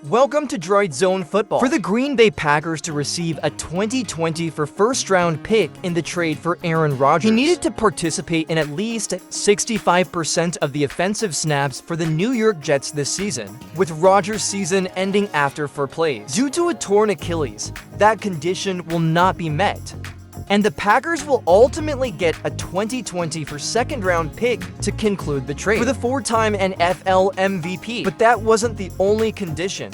Welcome to Droid Zone Football. For the Green Bay Packers to receive a 2020 first-round pick in the trade for Aaron Rodgers, he needed to participate in at least 65% of the offensive snaps for the New York Jets this season, with Rodgers' season ending after 4 plays. Due to a torn Achilles, that condition will not be met, and the Packers will ultimately get a 2020 second-round pick to conclude the trade for the 4-time NFL MVP. But that wasn't the only condition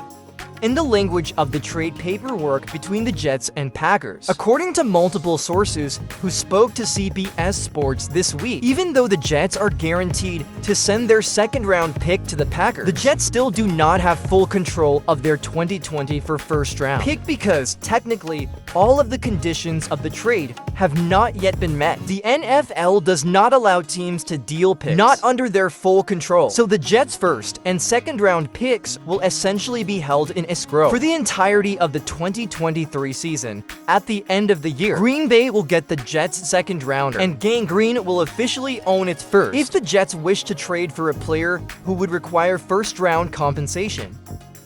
in the language of the trade paperwork between the Jets and Packers. According to multiple sources who spoke to CBS Sports this week, even though the Jets are guaranteed to send their second-round pick to the Packers, the Jets still do not have full control of their 2020 first-round pick because, technically, all of the conditions of the trade have not yet been met. The NFL does not allow teams to deal picks not under their full control, so the Jets' first and second-round picks will essentially be held in escrow for the entirety of the 2023 season. At the end of the year, Green Bay will get the Jets' second rounder, and Gang Green will officially own its first if the Jets wish to trade for a player who would require first-round compensation.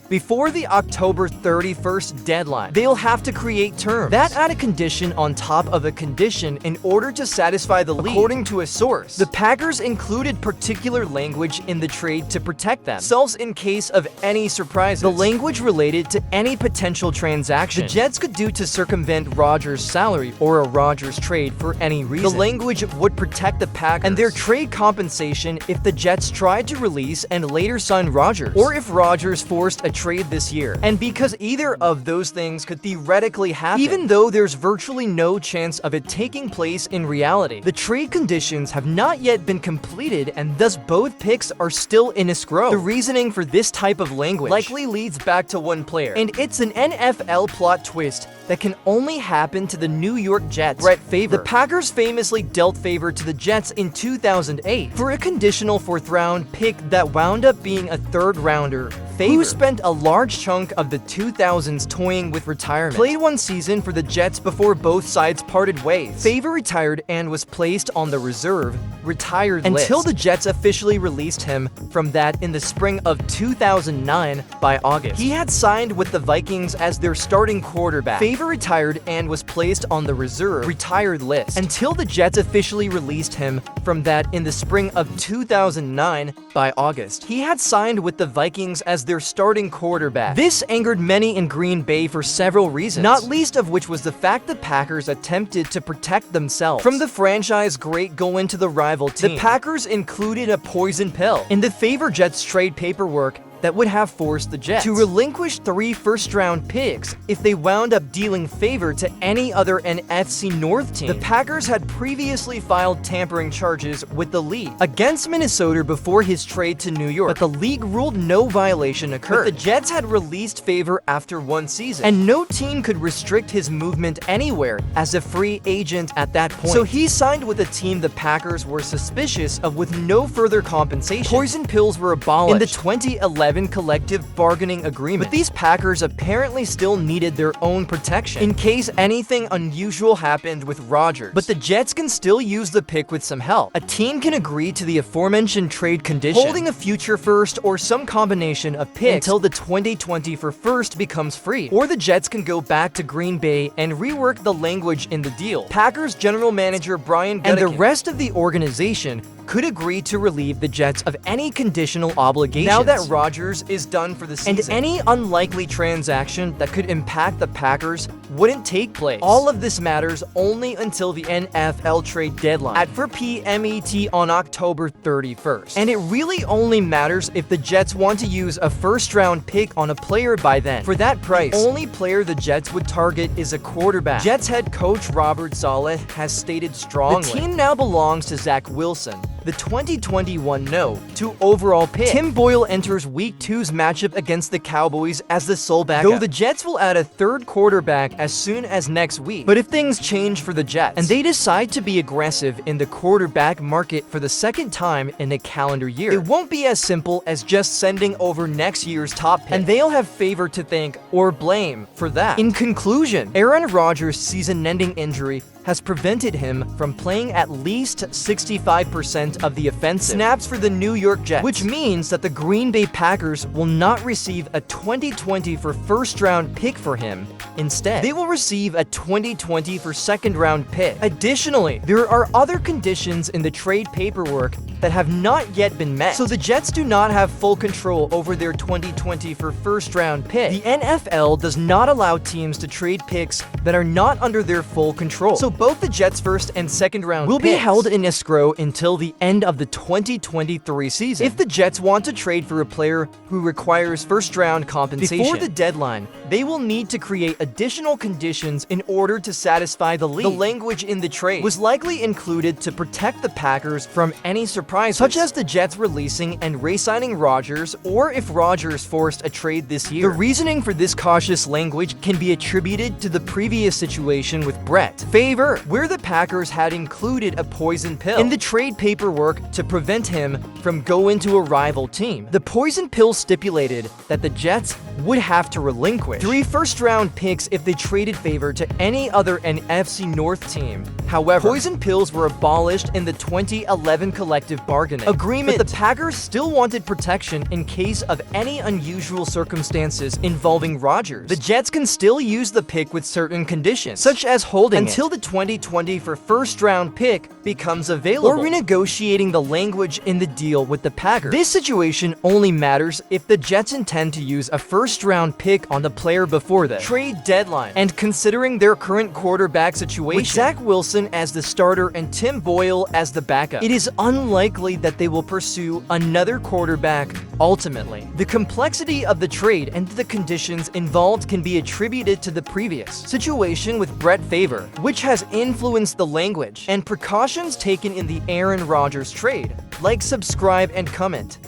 Before the October 31st deadline, they'll have to create terms that add a condition on top of a condition in order to satisfy the league. According to a source, the Packers included particular language in the trade to protect themselves in case of any surprises. The language related to any potential transaction the Jets could do to circumvent Rodgers' salary or a Rodgers trade for any reason. The language would protect the Packers and their trade compensation if the Jets tried to release and later sign Rodgers, or if Rodgers forced a trade this year. And because either of those things could theoretically happen, even though there's virtually no chance of it taking place in reality, the trade conditions have not yet been completed, and thus both picks are still in escrow. The reasoning for this type of language likely leads back to one player, and it's an NFL plot twist that can only happen to the New York Jets, Brett Favre. The Packers famously dealt favor to the Jets in 2008 for a conditional 4th-round pick that wound up being a 3rd-rounder. Favre, who spent a large chunk of the 2000s toying with retirement, played 1 season for the Jets before both sides parted ways. Favre retired and was placed on the retired list until the Jets officially released him from that in the spring of 2009 by August. He had signed with the Vikings as their starting quarterback. Favre retired and was placed on the retired list until the Jets officially released him from that in the spring of 2009 by August. He had signed with the Vikings as their starting quarterback. This angered many in Green Bay for several reasons, not least of which was the fact the Packers attempted to protect themselves from the franchise great go into the rival team. The Packers included a poison pill in the Favre Jets trade paperwork that would have forced the Jets to relinquish 3 first-round picks if they wound up dealing favor to any other NFC North team. The Packers had previously filed tampering charges with the league against Minnesota before his trade to New York, but the league ruled no violation occurred. But the Jets had released Favre after 1 season, and no team could restrict his movement anywhere as a free agent at that point. So he signed with a team the Packers were suspicious of with no further compensation. Poison pills were abolished in the 2011 collective bargaining agreement, but these Packers apparently still needed their own protection in case anything unusual happened with Rodgers. But the Jets can still use the pick with some help. A team can agree to the aforementioned trade condition, holding a future first or some combination of picks until the 2020 first becomes free, or the Jets can go back to Green Bay and rework the language in the deal. Packers general manager Brian Gutekunst and the rest of the organization could agree to relieve the Jets of any conditional obligations now that Rodgers is done for the season, and any unlikely transaction that could impact the Packers wouldn't take place. All of this matters only until the NFL trade deadline at 4 p.m. ET on October 31st, and it really only matters if the Jets want to use a first-round pick on a player by then. For that price, the only player the Jets would target is a quarterback. Jets head coach Robert Saleh has stated strongly the team now belongs to Zach Wilson, the 2021 no-2 overall pick. Tim Boyle enters Week 2's matchup against the Cowboys as the sole backup, though the Jets will add a 3rd quarterback as soon as next week. But if things change for the Jets, and they decide to be aggressive in the quarterback market for the 2nd time in a calendar year, it won't be as simple as just sending over next year's top pick, and they'll have Favre to thank or blame for that. In conclusion, Aaron Rodgers' season-ending injury has prevented him from playing at least 65% of the offensive snaps for the New York Jets, which means that the Green Bay Packers will not receive a 2020 first-round pick for him. Instead, they will receive a 2020 second-round pick. Additionally, there are other conditions in the trade paperwork that have not yet been met, so the Jets do not have full control over their 2020 first-round pick. The NFL does not allow teams to trade picks that are not under their full control, so both the Jets' first and second-round will be held in escrow until the end of the 2023 season. If the Jets want to trade for a player who requires first-round compensation before the deadline, they will need to create additional conditions in order to satisfy the league. The language in the trade was likely included to protect the Packers from any surprises, such as the Jets releasing and re-signing Rodgers, or if Rodgers forced a trade this year. The reasoning for this cautious language can be attributed to the previous situation with Brett Favre, where the Packers had included a poison pill in the trade paperwork to prevent him from going to a rival team. The poison pill stipulated that the Jets would have to relinquish 3 first-round picks if they traded Favre to any other NFC North team. However, poison pills were abolished in the 2011 collective bargaining agreement, but the Packers still wanted protection in case of any unusual circumstances involving Rodgers. The Jets can still use the pick with certain conditions, such as holding until the 2020 first-round pick becomes available, or renegotiating the language in the deal with the Packers. This situation only matters if the Jets intend to use a first-round pick on the player before the trade deadline, and considering their current quarterback situation, with Zach Wilson as the starter and Tim Boyle as the backup, it is unlikely that they will pursue another quarterback ultimately. The complexity of the trade and the conditions involved can be attributed to the previous situation with Brett Favre, which has influenced the language and precautions taken in the Aaron Rodgers trade. Like, subscribe, and comment.